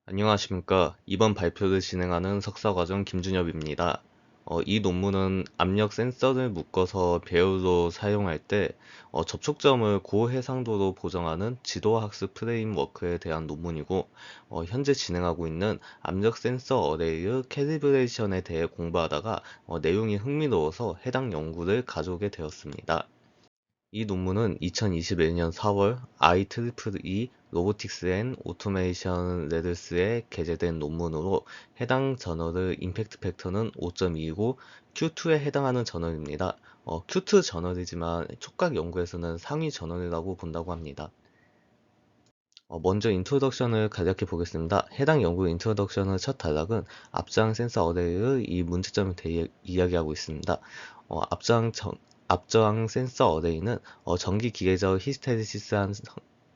안녕하십니까. 이번 발표를 진행하는 석사과정 김준엽입니다. 이 논문은 압력 센서를 묶어서 배열로 사용할 때 접촉점을 고해상도로 보정하는 지도학습 프레임워크에 대한 논문이고, 현재 진행하고 있는 압력 센서 어레이의 캘리브레이션에 대해 공부하다가 내용이 흥미로워서 해당 연구를 가져오게 되었습니다. 이 논문은 2021년 4월 IEEE 로보틱스 앤 오토메이션 레드스에 게재된 논문으로 해당 저널의 임팩트 팩터는 5.2이고 Q2에 해당하는 저널입니다. Q2 저널이지만 촉각 연구에서는 상위 저널이라고 본다고 합니다. 먼저 인트로덕션을 간략히 보겠습니다. 해당 연구 인트로덕션의 첫 단락은 앞장 센서 어레이의 이 문제점에 대해 이야기하고 있습니다. 앞장 센서 어레이는 전기 기계적 히스테리시스한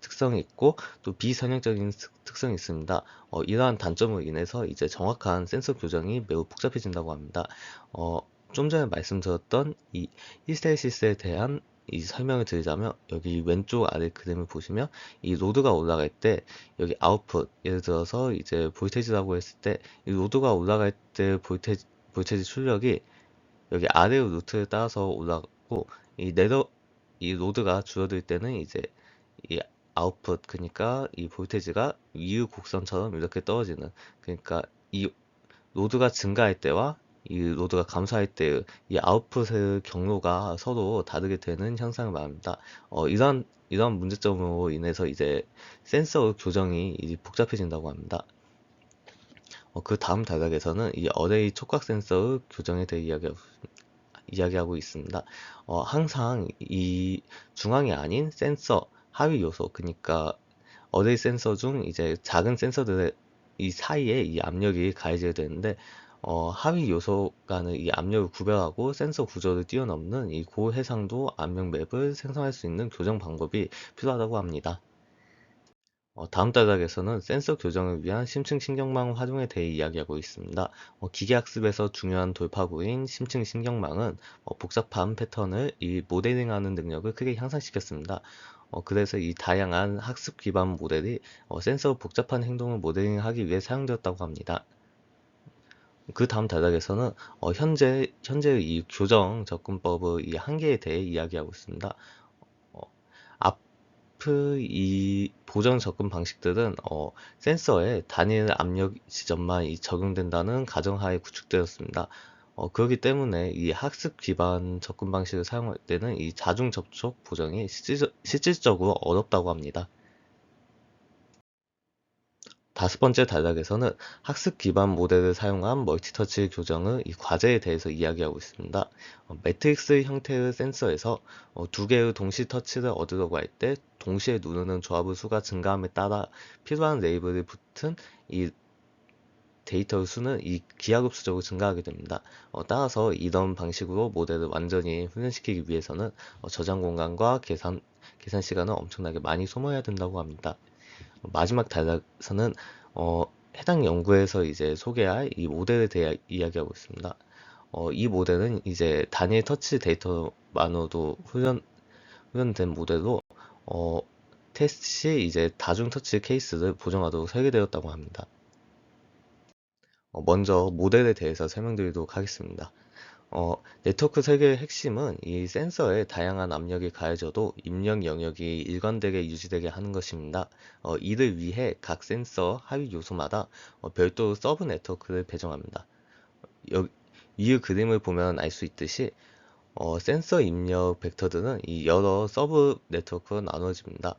특성이 있고 또 비선형적인 특성이 있습니다. 이러한 단점으로 인해서 이제 정확한 센서 교정이 매우 복잡해진다고 합니다. 어, 좀 전에 말씀드렸던 이 히스테리시스에 대한 이 설명을 드리자면 여기 왼쪽 아래 그림을 보시면 이 로드가 올라갈 때 여기 아웃풋 예를 들어서 이제 볼테이지라고 했을 때 이 로드가 올라갈 때 볼테이지 출력이 여기 아래로 루트를 따라서 올라가고 이 로드가 줄어들 때는 이제 이 아웃풋 그러니까 이 볼테이지가 위의 곡선처럼 이렇게 떨어지는, 그러니까 이 로드가 증가할 때와 이 로드가 감소할 때의 이 아웃풋의 경로가 서로 다르게 되는 현상을 말합니다. 이런 문제점으로 인해서 이제 센서 교정이 이제 복잡해진다고 합니다. 그 다음 단락에서는 이 어레이 촉각 센서의 교정에 대해 이야기하고 있습니다. 항상 이 중앙이 아닌 센서 하위 요소, 그러니까 어레이 센서 중 이제 작은 센서들의 이 사이에 이 압력이 가해져야 되는데, 하위 요소 간의 이 압력을 구별하고 센서 구조를 뛰어넘는 이 고해상도 압력 맵을 생성할 수 있는 교정 방법이 필요하다고 합니다. 다음 단락에서는 센서 교정을 위한 심층 신경망 활용에 대해 이야기하고 있습니다. 기계학습에서 중요한 돌파구인 심층 신경망은 복잡한 패턴을 이 모델링하는 능력을 크게 향상시켰습니다. 그래서 이 다양한 학습 기반 모델이 센서 복잡한 행동을 모델링하기 위해 사용되었다고 합니다. 그 다음 단락에서는 현재의 이 교정 접근법의 이 한계에 대해 이야기하고 있습니다. 어, 앞의 이 보정 접근 방식들은 센서에 단일 압력 지점만 적용된다는 가정하에 구축되었습니다. 그렇기 때문에 이 학습 기반 접근 방식을 사용할 때는 이 자중 접촉 보정이 실질적으로 어렵다고 합니다. 다섯 번째 단락에서는 학습 기반 모델을 사용한 멀티터치 교정의 이 과제에 대해서 이야기하고 있습니다. 매트릭스 형태의 센서에서 두 개의 동시 터치를 얻으려고 할 때 동시에 누르는 조합의 수가 증가함에 따라 필요한 레이블이 붙은 이 데이터의 수는 이 기하급수적으로 증가하게 됩니다. 따라서 이런 방식으로 모델을 완전히 훈련시키기 위해서는 저장 공간과 계산 시간을 엄청나게 많이 소모해야 된다고 합니다. 마지막 단락에서는 어, 해당 연구에서 이제 소개할 이 모델에 대해 이야기하고 있습니다. 이 모델은 이제 단일 터치 데이터만으로도 훈련된 모델로 어, 테스트 시 이제 다중 터치 케이스를 보정하도록 설계되었다고 합니다. 먼저 모델에 대해서 설명드리도록 하겠습니다. 네트워크 설계의 핵심은 이 센서에 다양한 압력이 가해져도 입력 영역이 일관되게 유지되게 하는 것입니다. 이를 위해 각 센서 하위 요소마다 별도 서브 네트워크를 배정합니다. 여, 이 그림을 보면 알 수 있듯이 센서 입력 벡터들은 이 여러 서브 네트워크로 나누어집니다.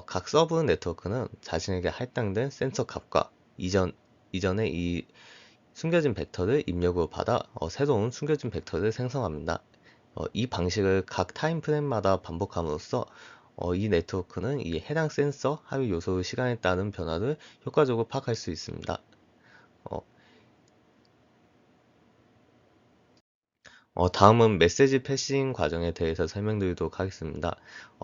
각 서브 네트워크는 자신에게 할당된 센서 값과 이전에 이 숨겨진 벡터를 입력으로 받아 새로운 숨겨진 벡터를 생성합니다. 이 방식을 각 타임 프레임마다 반복함으로써 이 네트워크는 이 해당 센서 하위 요소의 시간에 따른 변화를 효과적으로 파악할 수 있습니다. 어, 다음은 메시지 패싱 과정에 대해서 설명드리도록 하겠습니다.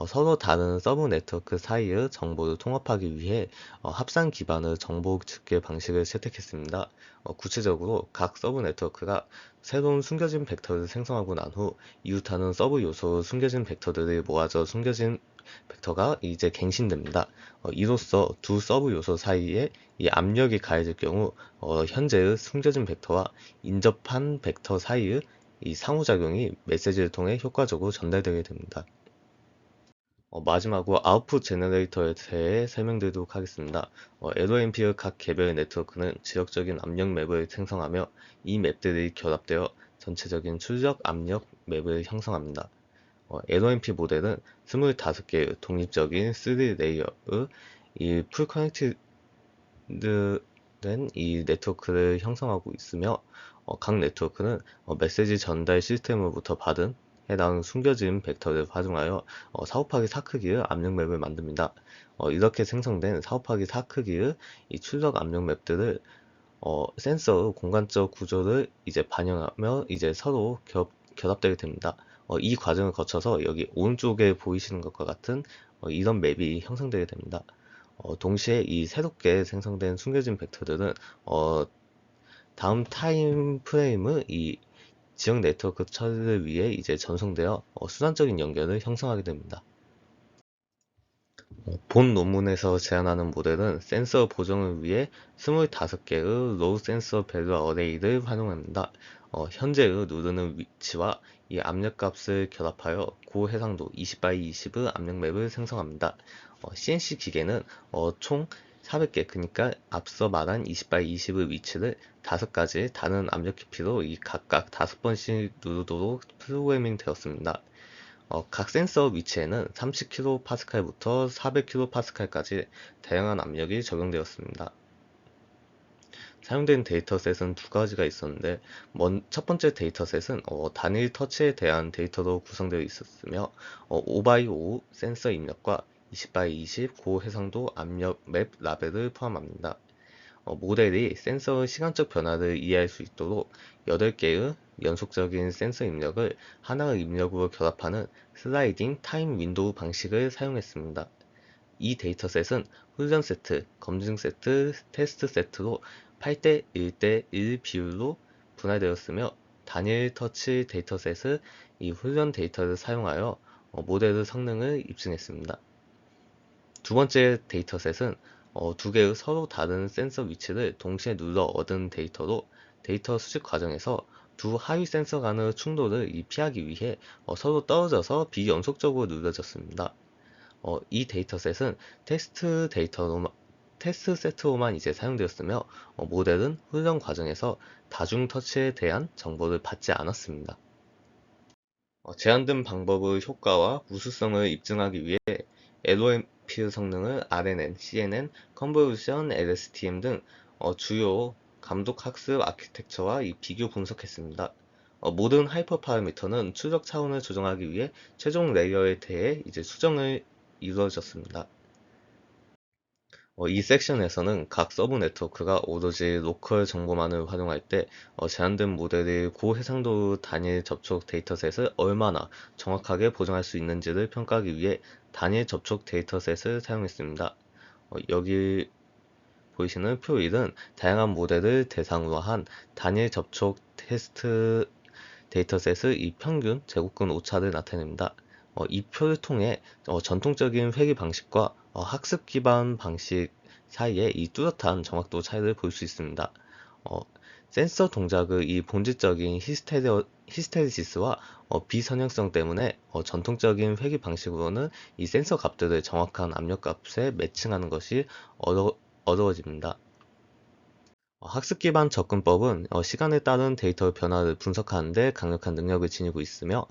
서로 다른 서브 네트워크 사이의 정보를 통합하기 위해 합산 기반의 정보 집계 방식을 채택했습니다. 구체적으로 각 서브 네트워크가 새로운 숨겨진 벡터를 생성하고 난 후 이웃하는 서브 요소 숨겨진 벡터들이 모아져 숨겨진 벡터가 이제 갱신됩니다. 이로써 두 서브 요소 사이에 이 압력이 가해질 경우 현재의 숨겨진 벡터와 인접한 벡터 사이의 이 상호작용이 메시지를 통해 효과적으로 전달되게 됩니다. 마지막으로 아웃풋 제너레이터에 대해 설명드리도록 하겠습니다. LOMP의 각 개별 네트워크는 지역적인 압력 맵을 생성하며 이 맵들이 결합되어 전체적인 출력 압력 맵을 형성합니다. LOMP 모델은 25개의 독립적인 3레이어의 이 풀 커넥티드 된 이 네트워크를 형성하고 있으며 각 네트워크는 메시지 전달 시스템으로부터 받은 해당 숨겨진 벡터를 활용하여 4 곱하기 4 크기의 압력 맵을 만듭니다. 이렇게 생성된 4 곱하기 4 크기의 이 출력 압력 맵들을 센서의 공간적 구조를 이제 반영하며 이제 서로 결합되게 됩니다. 이 과정을 거쳐서 여기 오른쪽에 보이시는 것과 같은 이런 맵이 형성되게 됩니다. 동시에 이 새롭게 생성된 숨겨진 벡터들은 다음 타임 프레임의 이 지역 네트워크 처리를 위해 이제 전송되어 순환적인 연결을 형성하게 됩니다. 본 논문에서 제안하는 모델은 센서 보정을 위해 25개의 로우 센서 밸류 어레이를 활용합니다. 현재의 누르는 위치와 이 압력값을 결합하여 고해상도 20x20의 압력 맵을 생성합니다. CNC 기계는 총 400개, 그러니까 앞서 말한 20x20의 위치를 5가지 다른 압력 깊이로 이 각각 5번씩 누르도록 프로그래밍 되었습니다. 각 센서 위치에는 30kPa부터 400kPa까지 다양한 압력이 적용되었습니다. 사용된 데이터셋은 두 가지가 있었는데 첫 번째 데이터셋은 단일 터치에 대한 데이터로 구성되어 있었으며 5x5 센서 입력과 20x20 고해상도 압력 맵 라벨을 포함합니다. 모델이 센서의 시간적 변화를 이해할 수 있도록 8개의 연속적인 센서 입력을 하나의 입력으로 결합하는 슬라이딩 타임 윈도우 방식을 사용했습니다. 이 데이터셋은 훈련 세트, 검증 세트, 테스트 세트로 8대 1대 1 비율로 분할되었으며 단일 터치 데이터셋의 이 훈련 데이터를 사용하여 모델의 성능을 입증했습니다. 두 번째 데이터셋은 두 개의 서로 다른 센서 위치를 동시에 눌러 얻은 데이터로 데이터 수집 과정에서 두 하위 센서 간의 충돌을 피하기 위해 서로 떨어져서 비연속적으로 누려졌습니다. 이 데이터셋은 테스트 세트로만 이제 사용되었으며 모델은 훈련 과정에서 다중 터치에 대한 정보를 받지 않았습니다. 제안된 방법의 효과와 우수성을 입증하기 위해 LOMP 성능을 RNN, CNN, 컨볼루션, LSTM 등 주요 감독 학습 아키텍처와 비교 분석했습니다. 모든 하이퍼 파라미터는 출력 차원을 조정하기 위해 최종 레이어에 대해 이제 수정을 이루어졌습니다. 이 섹션에서는 각 서브 네트워크가 오로지 로컬 정보만을 활용할 때 제한된 모델의 고해상도 단일 접촉 데이터셋을 얼마나 정확하게 보정할 수 있는지를 평가하기 위해 단일 접촉 데이터셋을 사용했습니다. 여기 보이시는 표 1은 다양한 모델을 대상으로 한 단일 접촉 테스트 데이터셋의 이 평균 제곱근 오차를 나타냅니다. 이 표를 통해 전통적인 회귀 방식과 학습 기반 방식 사이에 이 뚜렷한 정확도 차이를 볼 수 있습니다. 센서 동작의 이 본질적인 히스테리시스와 비선형성 때문에 전통적인 회귀 방식으로는 이 센서 값들을 정확한 압력 값에 매칭하는 것이 어려워집니다. 학습 기반 접근법은 시간에 따른 데이터 변화를 분석하는 데 강력한 능력을 지니고 있으며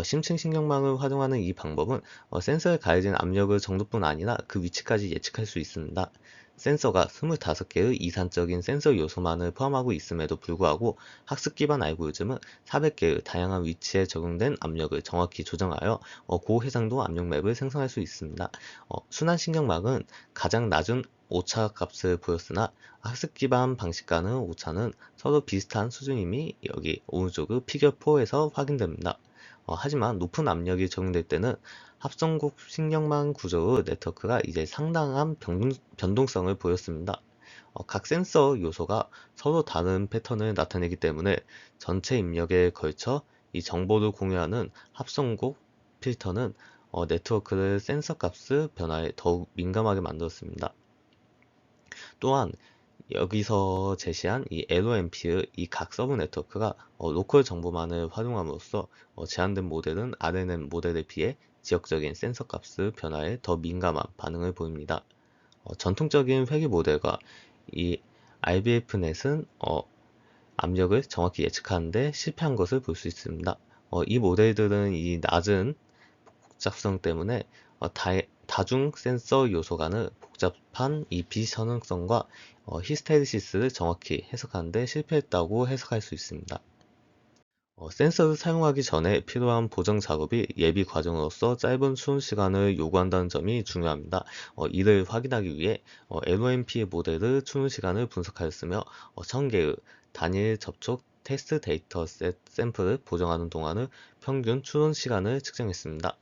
심층 신경망을 활용하는 이 방법은 센서에 가해진 압력의 정도뿐 아니라 그 위치까지 예측할 수 있습니다. 센서가 25개의 이산적인 센서 요소만을 포함하고 있음에도 불구하고 학습 기반 알고리즘은 400개의 다양한 위치에 적용된 압력을 정확히 조정하여 고해상도 압력 맵을 생성할 수 있습니다. 순환 신경망은 가장 낮은 오차 값을 보였으나 학습 기반 방식과는 오차는 서로 비슷한 수준임이 여기 오른쪽 피겨 4에서 확인됩니다. 하지만 높은 압력이 적용될 때는 합성국 신경망 구조의 네트워크가 이제 상당한 변동성을 보였습니다. 각 센서 요소가 서로 다른 패턴을 나타내기 때문에 전체 입력에 걸쳐 이 정보를 공유하는 합성국 필터는 네트워크를 센서 값의 변화에 더욱 민감하게 만들었습니다. 또한 여기서 제시한 이 LOMP의 이 각 서브 네트워크가 로컬 정보만을 활용함으로써 제한된 모델은 RNN 모델에 비해 지역적인 센서 값의 변화에 더 민감한 반응을 보입니다. 전통적인 회귀 모델과 이 RBF넷은 압력을 정확히 예측하는데 실패한 것을 볼 수 있습니다. 이 모델들은 이 낮은 복잡성 때문에 다중 센서 요소 간의 복잡한 이 비선형성과 히스테리시스를 정확히 해석하는 데 실패했다고 해석할 수 있습니다. 센서를 사용하기 전에 필요한 보정 작업이 예비 과정으로서 짧은 수온 시간을 요구한다는 점이 중요합니다. 이를 확인하기 위해 LOMP 모델의 추론 시간을 분석하였으며 1000개의 단일 접촉 테스트 데이터 샘플을 보정하는 동안의 평균 추론 시간을 측정했습니다.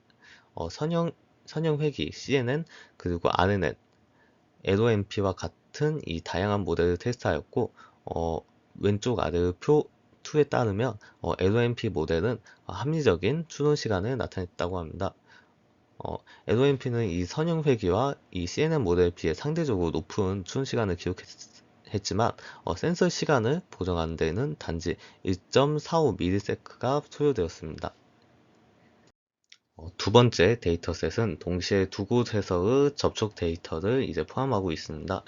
선형 회귀 CNN 그리고 RNN, LOMP와 같은 이 다양한 모델을 테스트하였고 왼쪽 아래 표 2에 따르면 LOMP 모델은 합리적인 추론 시간을 나타냈다고 합니다. LOMP는 이 선형 회귀와 이 CNN 모델에 비해 상대적으로 높은 추론 시간을 기록했지만 센서 시간을 보정하는 데는 단지 1.45ms가 소요되었습니다. 두 번째 데이터셋은 동시에 두 곳에서의 접촉 데이터를 이제 포함하고 있습니다.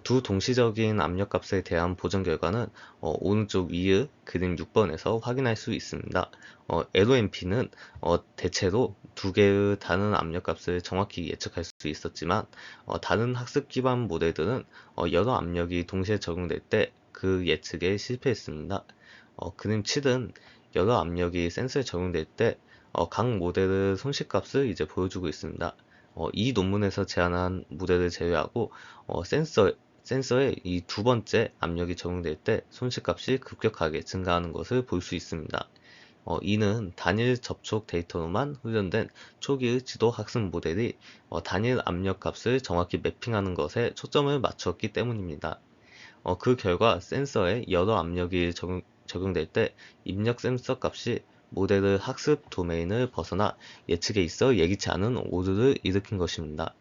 두 동시적인 압력값에 대한 보정 결과는 오른쪽 위의 그림 6번에서 확인할 수 있습니다. LOMP는 대체로 두 개의 다른 압력값을 정확히 예측할 수 있었지만 다른 학습 기반 모델들은 여러 압력이 동시에 적용될 때 그 예측에 실패했습니다. 그림 7은 여러 압력이 센서에 적용될 때 각 모델의 손실값을 이제 보여주고 있습니다. 이 논문에서 제안한 모델을 제외하고 센서에 이 두 번째 압력이 적용될 때 손실값이 급격하게 증가하는 것을 볼 수 있습니다. 이는 단일 접촉 데이터로만 훈련된 초기의 지도 학습 모델이 단일 압력 값을 정확히 매핑하는 것에 초점을 맞췄기 때문입니다. 그 결과 센서에 여러 압력이 적용될 때 입력 센서 값이 모델의 학습 도메인을 벗어나 예측에 있어 예기치 않은 오류를 일으킨 것입니다.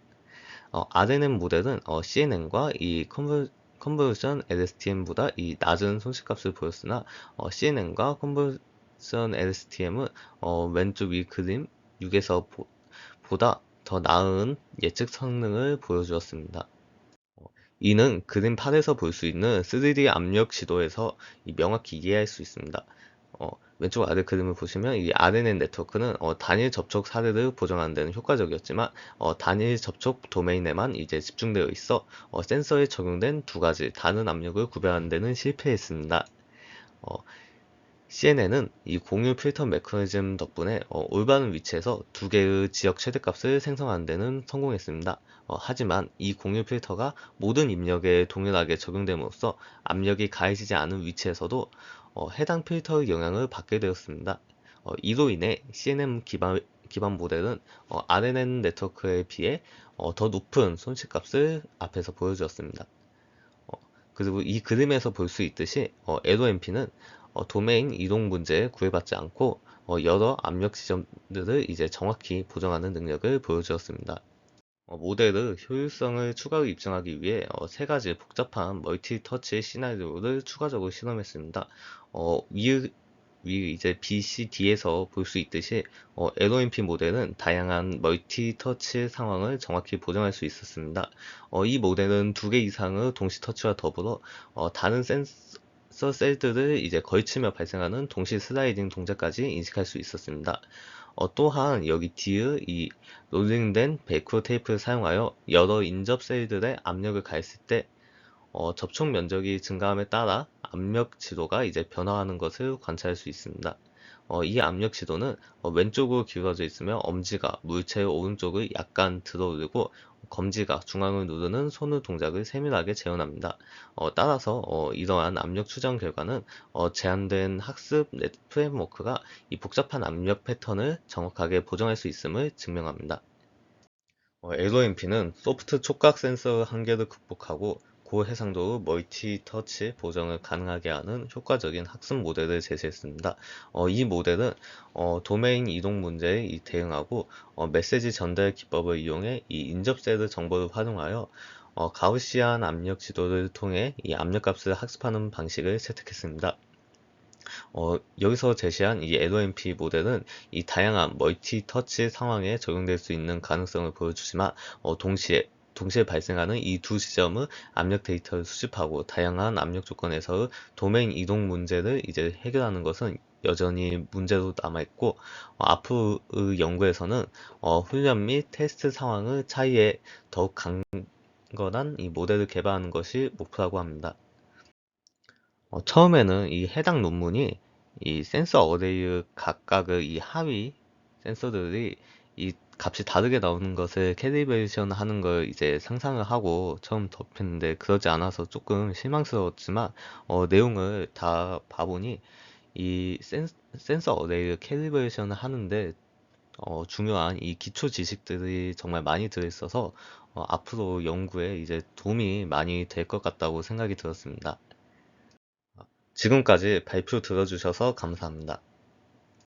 RNN 모델은 CNN과 이 컨볼루션 LSTM보다 이 낮은 손실값을 보였으나 CNN과 컨볼루션 LSTM은 왼쪽 위 그림 6에서 보다 더 나은 예측 성능을 보여주었습니다. 이는 그림 8에서 볼 수 있는 3D 압력 지도에서 명확히 이해할 수 있습니다. 왼쪽 아래 그림을 보시면 이 RNN 네트워크는 단일 접촉 사례를 보정하는 데는 효과적이었지만 단일 접촉 도메인에만 이제 집중되어 있어 센서에 적용된 두 가지 다른 압력을 구별하는 데는 실패했습니다. CNN은 이 공유 필터 메커니즘 덕분에 올바른 위치에서 두 개의 지역 최대값을 생성하는 데는 성공했습니다. 하지만 이 공유 필터가 모든 입력에 동일하게 적용됨으로써 압력이 가해지지 않은 위치에서도 해당 필터의 영향을 받게 되었습니다. 이로 인해 CNN 기반 모델은 RNN 네트워크에 비해 더 높은 손실값을 앞에서 보여주었습니다. 그리고 이 그림에서 볼 수 있듯이 LOMP는 도메인 이동 문제에 구애받지 않고 여러 압력 지점들을 이제 정확히 보정하는 능력을 보여주었습니다. 모델의 효율성을 추가로 입증하기 위해 세 가지 복잡한 멀티 터치 시나리오를 추가적으로 실험했습니다. 위 이제 BCD에서 볼 수 있듯이 LOMP 모델은 다양한 멀티 터치 상황을 정확히 보정할 수 있었습니다. 이 모델은 두 개 이상의 동시 터치와 더불어 다른 센서 셀들을 이제 걸치며 발생하는 동시 슬라이딩 동작까지 인식할 수 있었습니다. 또한 여기 D의 이 롤링된 벨크로 테이프를 사용하여 여러 인접 셀들의 압력을 가했을 때 접촉 면적이 증가함에 따라 압력 지도가 이제 변화하는 것을 관찰할 수 있습니다. 이 압력 지도는 왼쪽으로 기울어져 있으며 엄지가 물체의 오른쪽을 약간 들어 올리고 검지가 중앙을 누르는 손의 동작을 세밀하게 재현합니다. 따라서 이러한 압력 추정 결과는 제한된 학습 프레임워크가 이 복잡한 압력 패턴을 정확하게 보정할 수 있음을 증명합니다. LOMP는 소프트 촉각 센서 한계를 극복하고 고해상도 멀티 터치 보정을 가능하게 하는 효과적인 학습 모델을 제시했습니다. 이 모델은 도메인 이동 문제에 대응하고 메시지 전달 기법을 이용해 이 인접세르 정보를 활용하여 가우시안 압력 지도를 통해 이 압력값을 학습하는 방식을 채택했습니다. 여기서 제시한 이 LOMP 모델은 이 다양한 멀티 터치 상황에 적용될 수 있는 가능성을 보여주지만 동시에 발생하는 이 두 지점의 압력 데이터를 수집하고 다양한 압력 조건에서의 도메인 이동 문제를 이제 해결하는 것은 여전히 문제로 남아있고, 앞으로의 연구에서는 훈련 및 테스트 상황의 차이에 더욱 강건한 이 모델을 개발하는 것이 목표라고 합니다. 처음에는 이 해당 논문이 이 센서 어레이의 각각의 이 하위 센서들이 이 값이 다르게 나오는 것을 캐리브레이션 하는 걸 이제 상상을 하고 처음 접했는데, 그러지 않아서 조금 실망스러웠지만 내용을 다 봐보니 이 센서 어레이의 캐리브레이션을 하는데 중요한 이 기초 지식들이 정말 많이 들어있어서 앞으로 연구에 이제 도움이 많이 될 것 같다고 생각이 들었습니다. 지금까지 발표 들어주셔서 감사합니다.